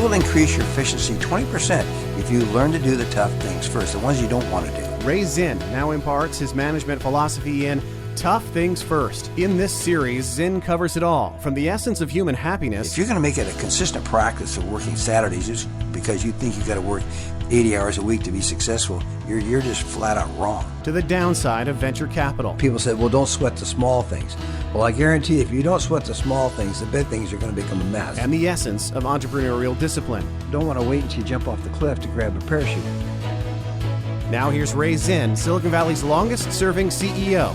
will increase your efficiency 20% if you learn to do the tough things first, the ones you don't want to do. Ray Zinn now imparts his management philosophy in Tough Things First. In this series, Zinn covers it all, from the essence of human happiness. If you're going to make it a consistent practice of working Saturdays just because you think you've got to work 80 hours a week to be successful, you're just flat out wrong. To the downside of venture capital. People said, well, don't sweat the small things. Well, I guarantee if you don't sweat the small things, the big things are going to become a mess. And the essence of entrepreneurial discipline. Don't want to wait until you jump off the cliff to grab a parachute. Now here's Ray Zinn, Silicon Valley's longest-serving CEO.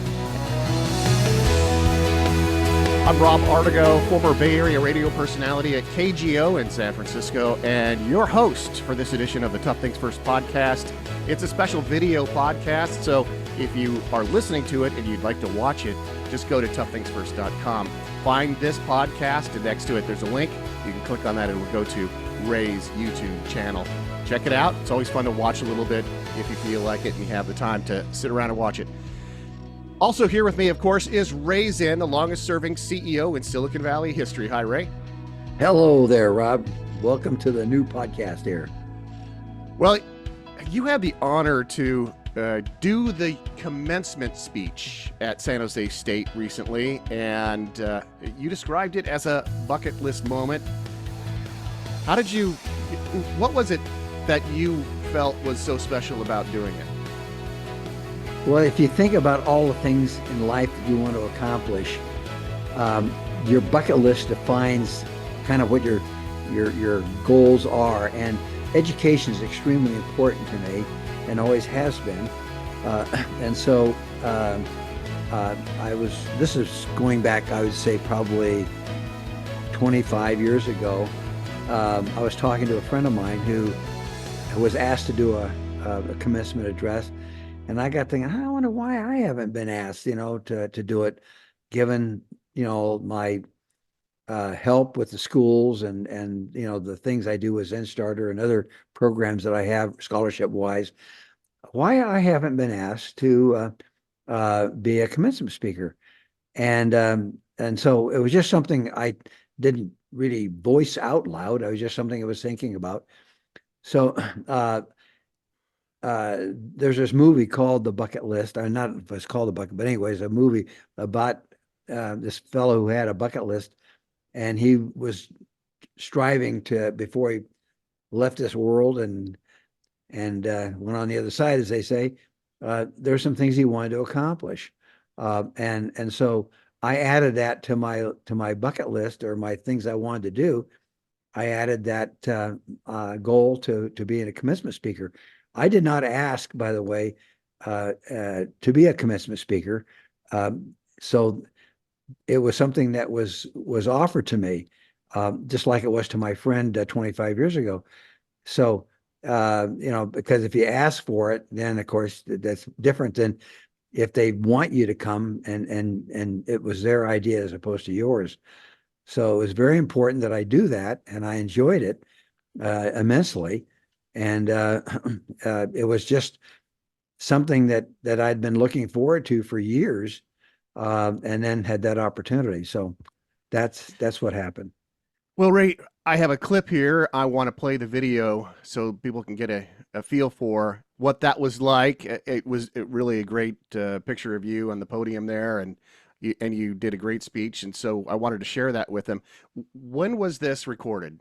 I'm Rob Artigo, former Bay Area radio personality at KGO in San Francisco, and your host for this edition of the Tough Things First podcast. It's a special video podcast, so if you are listening to it and you'd like to watch it, just go to toughthingsfirst.com. Find this podcast, and next to it there's a link. You can click on that and it will go to Ray's YouTube channel. Check it out. It's always fun to watch a little bit if you feel like it and you have the time to sit around and watch it. Also here with me, of course, is Ray Zinn, the longest-serving CEO in Silicon Valley history. Hi, Ray. Hello there, Rob. Welcome to the new podcast here. Well, you had the honor to do the commencement speech at San Jose State recently, and you described it as a bucket list moment. What was it that you felt was so special about doing it? Well, if you think about all the things in life that you want to accomplish, your bucket list defines kind of what your goals are. And education is extremely important to me and always has been. This is going back, I would say, probably 25 years ago. I was talking to a friend of mine who was asked to do a commencement address. And I got thinking, I wonder why I haven't been asked, to do it, given, my help with the schools and the things I do as Zen-Starter and other programs that I have scholarship-wise, why I haven't been asked to be a commencement speaker. And so it was just something I didn't really voice out loud. It was just something I was thinking about. So there's this movie called The Bucket List. Not if it's called The Bucket, but anyways, a movie about this fellow who had a bucket list, and he was striving to, before he left this world and went on the other side, as they say, there's some things he wanted to accomplish, and so I added that to my bucket list, or my things I wanted to do. I added that goal to being a commencement speaker. I did not ask, by the way, to be a commencement speaker. So it was something that was offered to me, just like it was to my friend 25 years ago. So, because if you ask for it, then of course that's different than if they want you to come and it was their idea as opposed to yours. So it was very important that I do that, and I enjoyed it immensely. And it was just something that I'd been looking forward to for years, and then had that opportunity. So that's what happened. Well, Ray, I have a clip here. I want to play the video so people can get a feel for what that was like. It was really a great picture of you on the podium there, and you did a great speech. And so I wanted to share that with them. When was this recorded?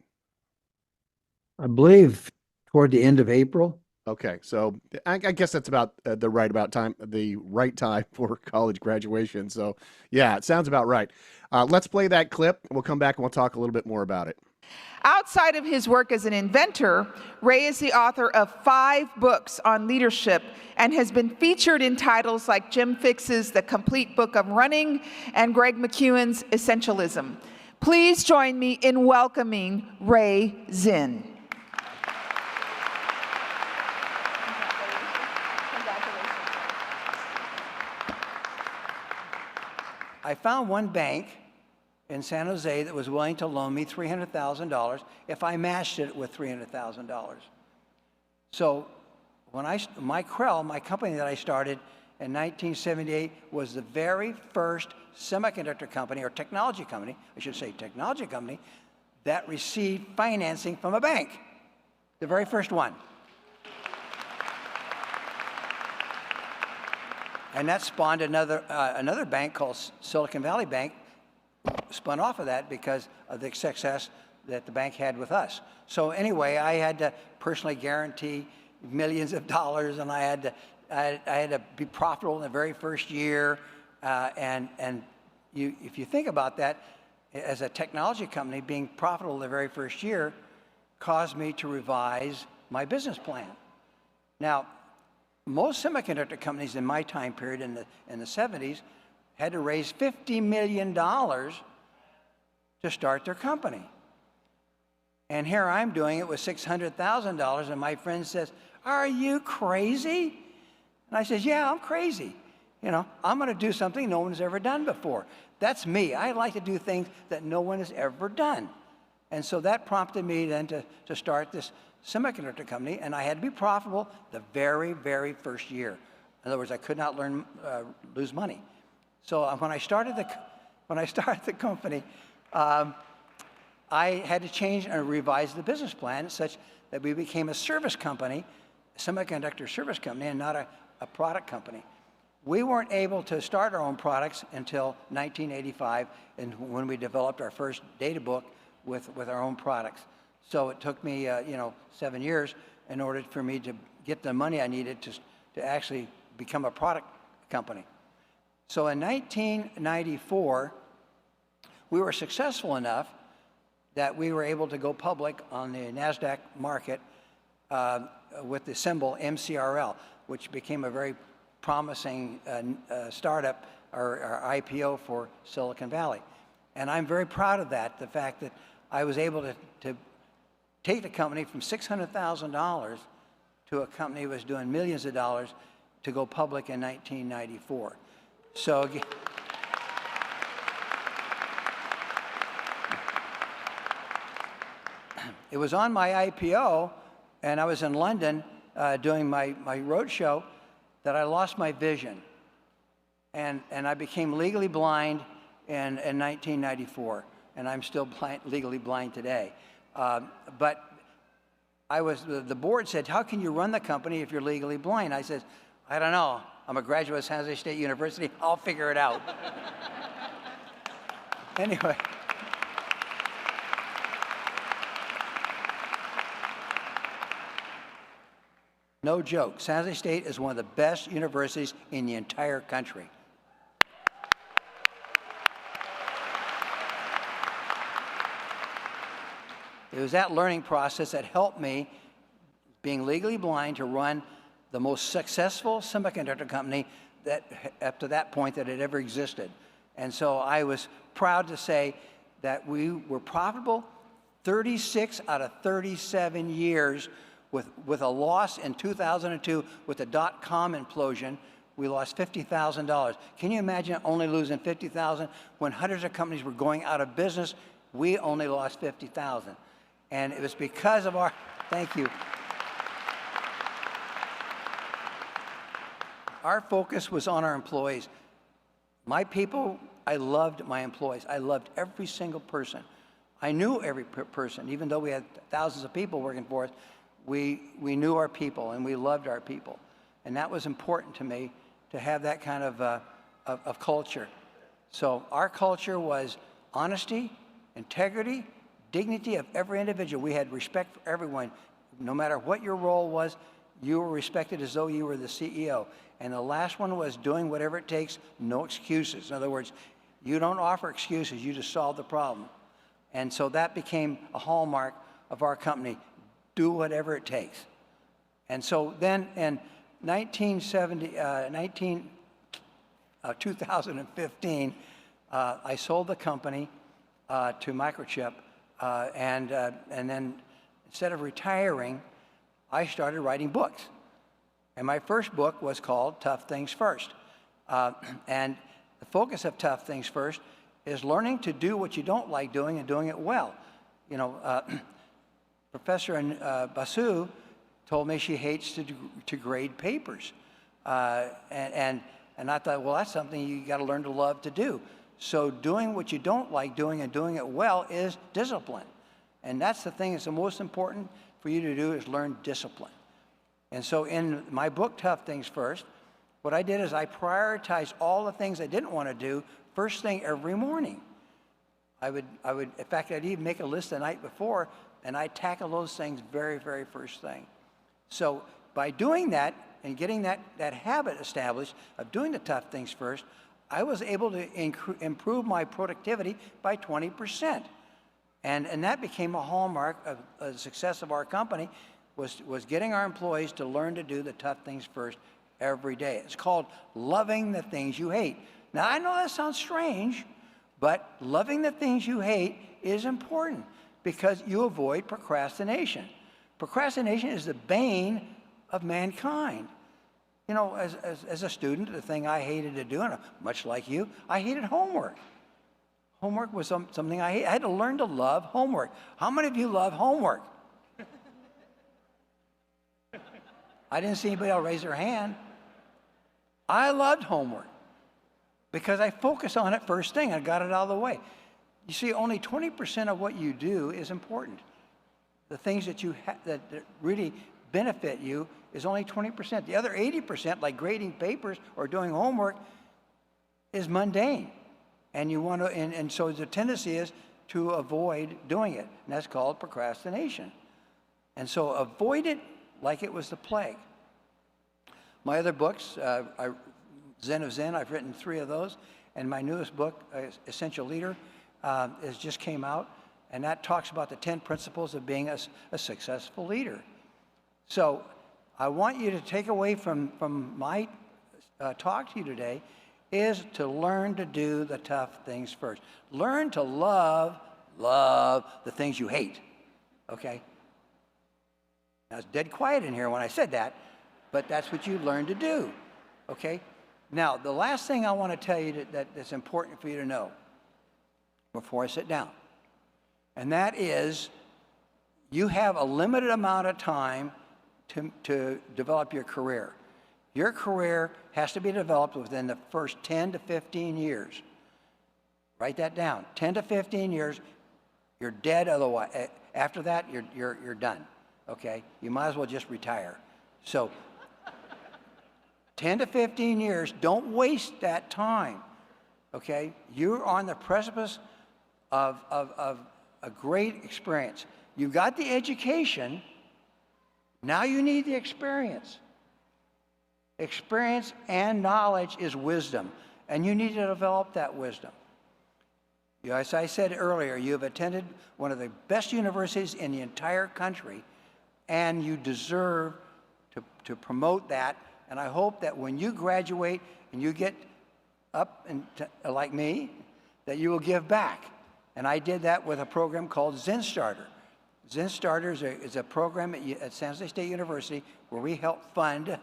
I believe toward the end of April. Okay, so I guess that's about the right time for college graduation. So yeah, it sounds about right. Let's play that clip. We'll come back and we'll talk a little bit more about it. Outside of his work as an inventor, Ray is the author of 5 books on leadership and has been featured in titles like Jim Fixx's The Complete Book of Running and Greg McKeown's Essentialism. Please join me in welcoming Ray Zinn. I found one bank in San Jose that was willing to loan me $300,000 if I matched it with $300,000. So when my company that I started in 1978 was the very first semiconductor company, or technology company, I should say technology company, that received financing from a bank, the very first one. And that spawned another bank called Silicon Valley Bank, spun off of that because of the success that the bank had with us. So anyway, I had to personally guarantee millions of dollars, and I had to be profitable in the very first year. If you think about that, as a technology company, being profitable the very first year caused me to revise my business plan. Now, most semiconductor companies in my time period in the 70s had to raise $50 million to start their company. And here I'm doing it with $600,000, and my friend says, "Are you crazy?" And I says, "Yeah, I'm crazy. You know, I'm going to do something no one has ever done before." That's me. I like to do things that no one has ever done. And so that prompted me then to start this semiconductor company, and I had to be profitable the very, very first year. In other words, I could not lose money. So when I started the company, I had to change and revise the business plan such that we became a service company, a semiconductor service company, and not a product company. We weren't able to start our own products until 1985, and when we developed our first data book with our own products. So it took me, 7 years in order for me to get the money I needed to actually become a product company. So in 1994, we were successful enough that we were able to go public on the NASDAQ market with the symbol MCRL, which became a very promising startup or IPO for Silicon Valley. And I'm very proud of that, the fact that I was able to take the company from $600,000 to a company that was doing millions of dollars to go public in 1994. So it was on my IPO, and I was in London doing my roadshow, that I lost my vision. And I became legally blind in 1994, and I'm still legally blind today. But the board said, "How can you run the company if you're legally blind?" I said, "I don't know. I'm a graduate of San Jose State University. I'll figure it out." Anyway. No joke. San Jose State is one of the best universities in the entire country. It was that learning process that helped me, being legally blind, to run the most successful semiconductor company that, up to that point, that had ever existed. And so I was proud to say that we were profitable 36 out of 37 years with a loss in 2002 with the dot-com implosion. We lost $50,000. Can you imagine only losing $50,000 when hundreds of companies were going out of business? We only lost $50,000. And it was because of thank you. Our focus was on our employees. My people, I loved my employees. I loved every single person. I knew every person, even though we had thousands of people working for us. We knew our people, and we loved our people. And that was important to me, to have that kind of culture. So our culture was honesty, integrity, dignity of every individual. We had respect for everyone. No matter what your role was, you were respected as though you were the CEO. And the last one was doing whatever it takes, no excuses. In other words, you don't offer excuses, you just solve the problem. And so that became a hallmark of our company. Do whatever it takes. And so then in 2015, I sold the company to Microchip, and then instead of retiring, I started writing books. And my first book was called Tough Things First. And the focus of Tough Things First is learning to do what you don't like doing and doing it well. You know, Professor Basu told me she hates to grade papers. And I thought, well, that's something you got to learn to love to do. So doing what you don't like doing and doing it well is discipline. And that's the thing that's the most important for you to do is learn discipline. And so in my book, Tough Things First, what I did is I prioritized all the things I didn't want to do first thing every morning. I would, in fact, I'd even make a list the night before, and I'd tackle those things very, very first thing. So by doing that and getting that habit established of doing the tough things first, I was able to improve my productivity by 20%. And that became a hallmark of the success of our company, was getting our employees to learn to do the tough things first every day. It's called loving the things you hate. Now, I know that sounds strange, but loving the things you hate is important because you avoid procrastination. Procrastination is the bane of mankind. You know, as a student, the thing I hated to do, and much like you, I hated homework. Homework was something I hated. I had to learn to love homework. How many of you love homework? I didn't see anybody else raise their hand. I loved homework because I focused on it first thing. I got it out of the way. You see, only 20% of what you do is important. The things that that really benefit you is only 20%. The other 80%, like grading papers or doing homework, is mundane. And you want to, and so the tendency is to avoid doing it. And that's called procrastination. And so avoid it like it was the plague. My other books, Zinn of Zinn, I've written 3 of those. And my newest book, Essential Leader, has just came out. And that talks about the 10 principles of being a successful leader. So I want you to take away from my talk to you today is to learn to do the tough things first. Learn to love the things you hate, okay? Now, it's dead quiet in here when I said that, but that's what you learn to do, okay? Now, the last thing I want to tell you that's important for you to know before I sit down, and that is you have a limited amount of time to develop your career. Your career has to be developed within the first 10 to 15 years. Write that down. 10 to 15 years, you're dead otherwise. After that, you're done, okay? You might as well just retire. So 10 to 15 years, don't waste that time, okay? You're on the precipice of a great experience. You've got the education, now you need the experience. Experience and knowledge is wisdom, and you need to develop that wisdom. As I said earlier, you have attended one of the best universities in the entire country, and you deserve to promote that. And I hope that when you graduate and you get up and like me, that you will give back. And I did that with a program called Zinn Starter. Zinn Starter is a program at San Jose State University where we help fund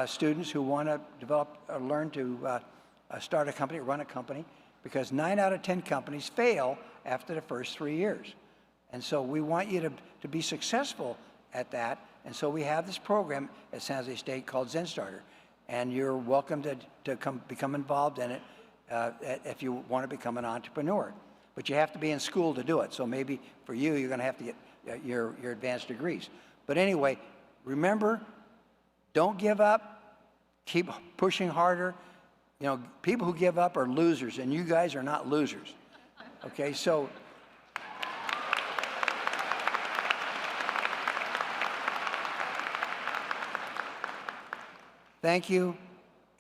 students who want to develop or learn to start a company, run a company, because 9 out of 10 companies fail after the first 3 years. And so we want you to be successful at that. And so we have this program at San Jose State called Zinn Starter. And you're welcome to become involved in it if you want to become an entrepreneur. But you have to be in school to do it. So maybe for you, you're going to have to get your advanced degrees. But anyway, remember, don't give up. Keep pushing harder. You know, people who give up are losers, and you guys are not losers. Okay, so thank you,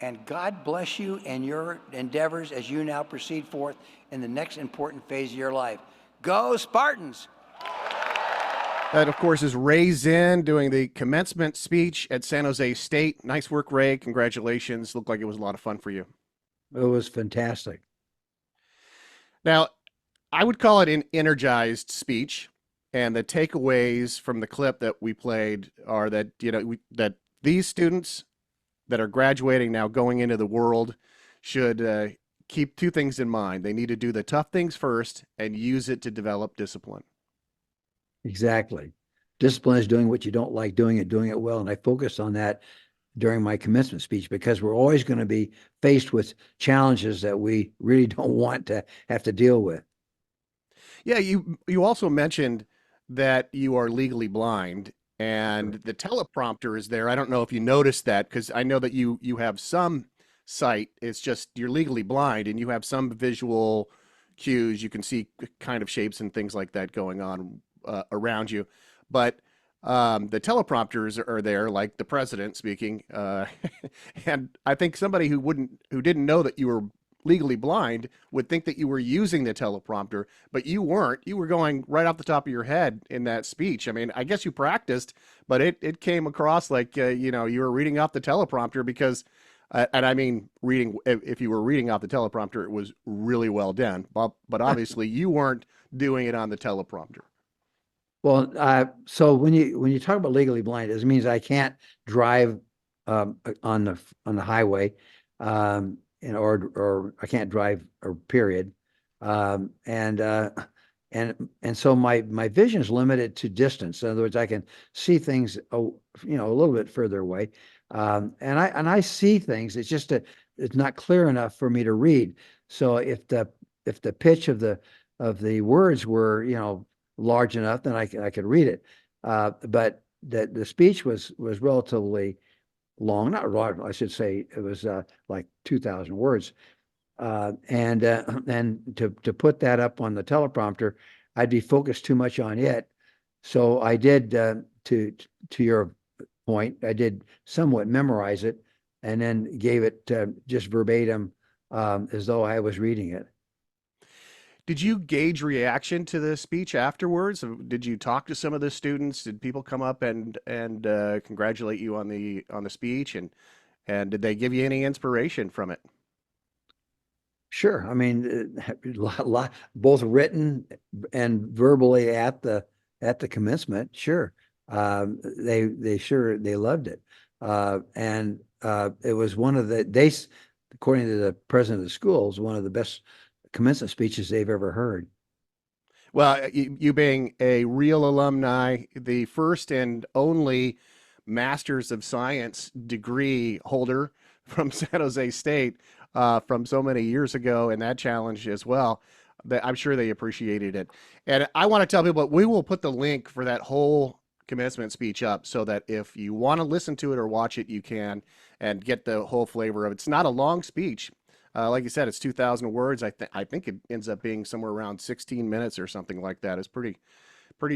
and God bless you in your endeavors as you now proceed forth in the next important phase of your life. Go Spartans! That, of course, is Ray Zinn doing the commencement speech at San Jose State. Nice work, Ray. Congratulations. Looked like it was a lot of fun for you. It was fantastic. Now, I would call it an energized speech, and the takeaways from the clip that we played are that, that these students that are graduating now going into the world should keep 2 things in mind. They need to do the tough things first and use it to develop discipline. Exactly. Discipline is doing what you don't like doing it well. And I focused on that during my commencement speech because we're always going to be faced with challenges that we really don't want to have to deal with. Yeah, you also mentioned that you are legally blind and the teleprompter is there. I don't know if you noticed that because I know that you have some sight. It's just you're legally blind and you have some visual cues. You can see kind of shapes and things like that going on around you. But the teleprompters are there, like the president speaking. And I think somebody who didn't know that you were legally blind would think that you were using the teleprompter, but you weren't. You were going right off the top of your head in that speech. I mean, I guess you practiced, but it came across like, you were reading off the teleprompter because, and I mean, if you were reading off the teleprompter, it was really well done, but obviously you weren't doing it on the teleprompter. Well, so when you talk about legally blind, it means I can't drive on the highway, or I can't drive, or period. And so my vision is limited to distance. In other words, I can see things, a little bit further away. And I see things. It's just it's not clear enough for me to read. So if the pitch of the words were, large enough, then I could read it. But the speech was relatively long, not long, I should say it was like 2,000 words. And to put that up on the teleprompter, I'd be focused too much on it. So I did, to your point, I did somewhat memorize it and then gave it just verbatim, as though I was reading it. Did you gauge reaction to the speech afterwards? Did you talk to some of the students? Did people come up and congratulate you on the speech, and did they give you any inspiration from it? Sure. I mean, both written and verbally at the commencement. Sure. They loved it. And it was one of according to the president of the school, was one of the best commencement speeches they've ever heard. Well, you being a real alumni, the first and only Masters of Science degree holder from San Jose State from so many years ago, and that challenge as well, that I'm sure they appreciated it. And I want to tell people, we will put the link for that whole commencement speech up so that if you want to listen to it or watch it, you can, and get the whole flavor of it. It's not a long speech. Like you said, it's 2,000 words. I think it ends up being somewhere around 16 minutes or something like that. It's pretty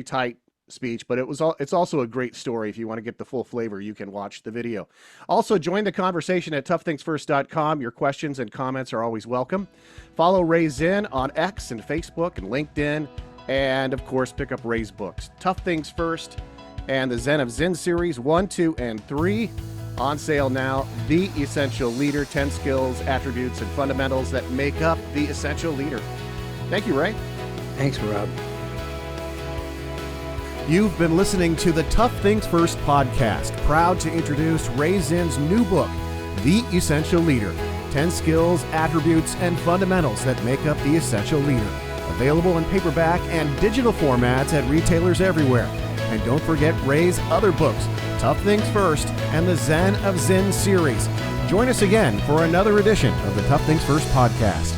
tight speech, but it's also a great story. If you want to get the full flavor, you can watch the video. Also, join the conversation at toughthingsfirst.com. Your questions and comments are always welcome. Follow Ray Zinn on X and Facebook and LinkedIn, and of course, pick up Ray's books, Tough Things First and the Zen of Zinn series 1, 2, and 3. On sale now. The Essential Leader, 10 skills, attributes, and fundamentals that make up the Essential Leader. Thank you, Ray. Thanks, Rob. You've been listening to the Tough Things First podcast, proud to introduce Ray Zinn's new book, The Essential Leader, 10 skills, attributes, and fundamentals that make up the Essential Leader. Available in paperback and digital formats at retailers everywhere. And don't forget Ray's other books, Tough Things First and the Zen of Zinn series. Join us again for another edition of the Tough Things First podcast.